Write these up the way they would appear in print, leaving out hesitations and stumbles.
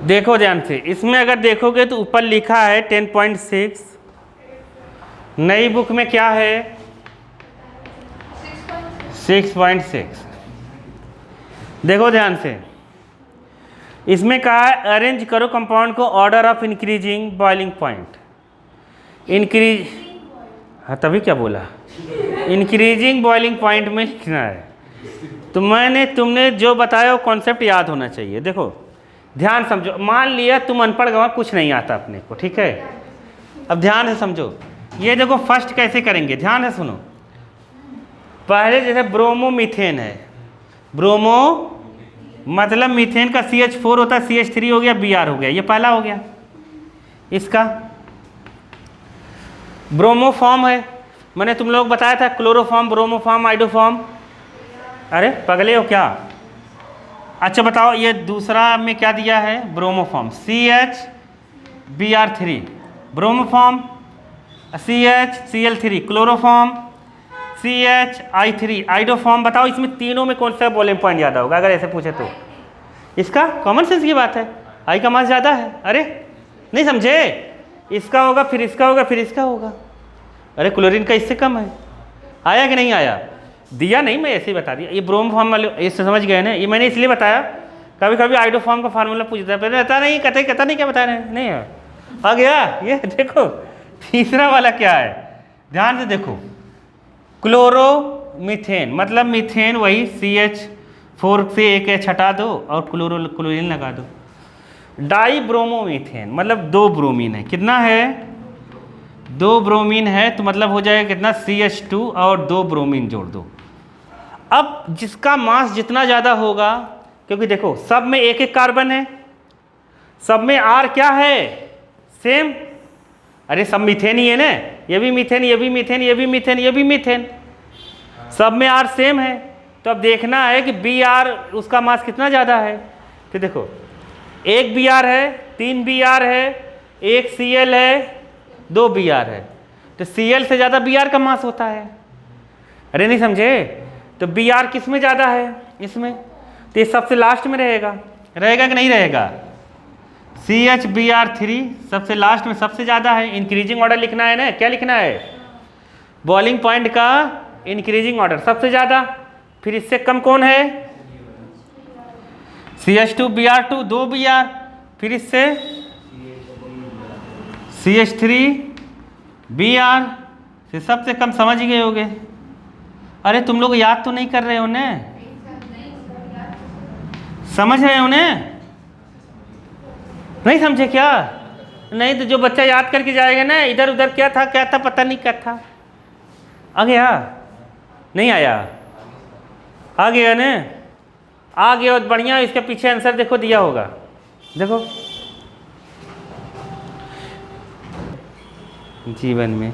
देखो ध्यान से, इसमें अगर देखोगे तो ऊपर लिखा है 10.6, नई बुक में क्या है 6.6। देखो ध्यान से, इसमें कहा है अरेंज करो कंपाउंड को order of increasing boiling point. Increase, हाँ तभी क्या बोला, इंक्रीजिंग बॉइलिंग पॉइंट में लिखना है। तो तुमने जो बताया वो कॉन्सेप्ट याद होना चाहिए। देखो ध्यान समझो, मान लिया तुम अनपढ़ गवाह, कुछ नहीं आता अपने को, ठीक है। अब ध्यान से समझो, ये देखो फर्स्ट कैसे करेंगे, ध्यान से सुनो। पहले जैसे ब्रोमोमीथेन है, ब्रोमो मतलब मीथेन का CH4 होता है, CH3 हो गया, Br हो गया, ये पहला हो गया। इसका ब्रोमोफॉर्म है, मैंने तुम लोग बताया था क्लोरोफॉर्म, ब्रोमोफॉर्म, आइडोफॉर्म। अरे पगले हो क्या? अच्छा बताओ, ये दूसरा में क्या दिया है, bromoform, CH bromoform, CH chloroform, CHI iodoform. बताओ इसमें तीनों में कौन सा बॉइलिंग पॉइंट ज़्यादा होगा अगर ऐसे पूछे तो? इसका, कॉमन सेंस की बात है, आई का मास ज़्यादा है। अरे नहीं समझे, इसका होगा फिर इसका होगा फिर इसका होगा। अरे क्लोरीन का इससे कम है। आया कि नहीं आया? दिया नहीं, मैं ऐसे ही बता दिया। ये ब्रोमोफॉर्म वाले इससे समझ गए ना, ये मैंने इसलिए बताया। कभी कभी आइडोफॉर्म का फार्मूला पूछता है, पहले पता नहीं, कहता नहीं क्या बता रहे हैं, नहीं है आ गया। ये देखो तीसरा वाला क्या है, ध्यान से देखो, क्लोरोमीथेन मतलब मीथेन, वही CH4 से एक H हटा दो और क्लोरीन लगा दो। डाई ब्रोमोमीथेन मतलब 2 ब्रोमीन है, कितना है 2 ब्रोमीन है, तो मतलब हो जाएगा कितना CH2 और 2 ब्रोमीन जोड़ दो। अब जिसका मास जितना ज़्यादा होगा, क्योंकि देखो सब में एक एक कार्बन है, सब में R क्या है सेम। अरे सब मीथेन ही है ना, ये भी मीथेन, ये भी मीथेन, ये भी मीथेन, ये भी मीथेन, सब में R सेम है। तो अब देखना है कि Br उसका मास कितना ज़्यादा है। तो देखो एक Br है, 3 Br है, एक Cl है, 2 Br है, तो Cl से ज़्यादा Br का मास होता है। अरे नहीं समझे, तो Br किस में ज़्यादा है, इसमें, तो ये सबसे लास्ट में रहेगा, रहेगा कि नहीं रहेगा? CHBr3 सबसे लास्ट में सबसे ज़्यादा है। इंक्रीजिंग ऑर्डर लिखना है ना, क्या लिखना है, बॉइलिंग पॉइंट का इंक्रीजिंग ऑर्डर सबसे ज़्यादा। फिर इससे कम कौन है, CH2Br2 2 Br, फिर इससे CH3Br, फिर सबसे कम समझ गए होगे। अरे तुम लोग याद तो नहीं कर रहे हो ना, समझ रहे हो ना, नहीं समझे क्या? नहीं तो जो बच्चा याद करके जाएगा ना, इधर उधर क्या था पता नहीं क्या था। आ गया? नहीं आया? आ गया ना, आ गया, बढ़िया। इसके पीछे आंसर देखो दिया होगा, देखो जीवन में।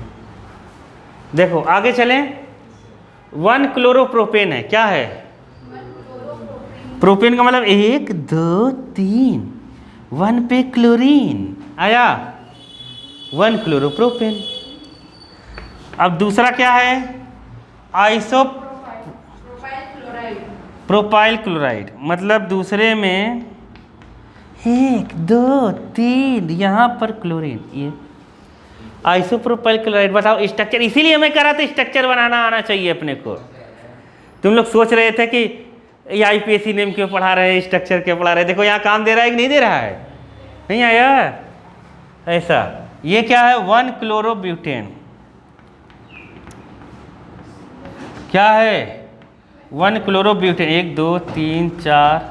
देखो आगे चलें, 1 क्लोरोप्रोपेन है, क्या है, प्रोपेन का मतलब 1 2 3, 1 पे क्लोरीन आया, 1 क्लोरोप्रोपेन। अब दूसरा क्या है, प्रोपाइल क्लोराइड, मतलब दूसरे में 1 2 3 यहाँ पर क्लोरीन, ये आइसोप्रोपाइल क्लोराइड। बताओ स्ट्रक्चर, इसीलिए मैं कह रहा था स्ट्रक्चर बनाना आना चाहिए अपने को। तुम लोग सोच रहे थे कि ये IPSC नेम क्यों पढ़ा रहे हैं, स्ट्रक्चर क्यों पढ़ा रहे हैं। देखो यहाँ काम दे रहा है कि नहीं दे रहा है, नहीं आया ऐसा। ये क्या है, 1 क्लोरोब्यूटेन, क्या है 1 क्लोरोब्यूटेन। 1 2 3 4,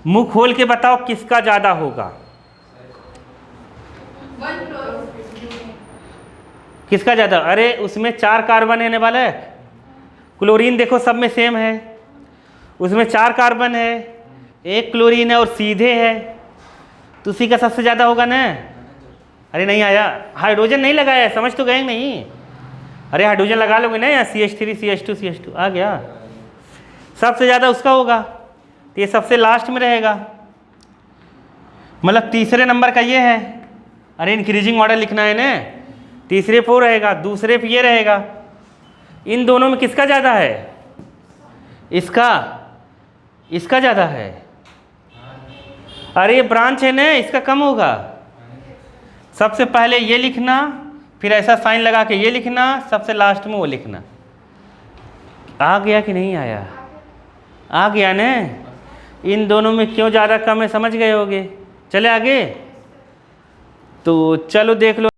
मुंह खोल के बताओ किसका ज़्यादा होगा, किसका ज़्यादा? अरे उसमें 4 कार्बन रहने वाला है, क्लोरीन देखो सब में सेम है, उसमें 4 कार्बन है, 1 क्लोरीन है और सीधे है, तो उसी का सबसे ज़्यादा होगा ना। अरे नहीं आया, हाइड्रोजन नहीं लगाया, समझ तो गए नहीं। अरे हाइड्रोजन लगा लोगे ना, यहाँ CH3 CH2 CH2 आ गया, सबसे ज़्यादा उसका होगा, तो ये सबसे लास्ट में रहेगा, मतलब तीसरे नंबर का ये है। अरे इंक्रीजिंग ऑर्डर लिखना है ना, तीसरे पे रहेगा, दूसरे पे ये रहेगा। इन दोनों में किसका ज़्यादा है, इसका, इसका ज़्यादा है। अरे ये ब्रांच है ना, इसका कम होगा। सबसे पहले ये लिखना, फिर ऐसा साइन लगा के ये लिखना, सबसे लास्ट में वो लिखना। आ गया कि नहीं आया? आ गया ना। इन दोनों में क्यों ज़्यादा कम है समझ गए होगे। चले आगे, तो चलो देख लो।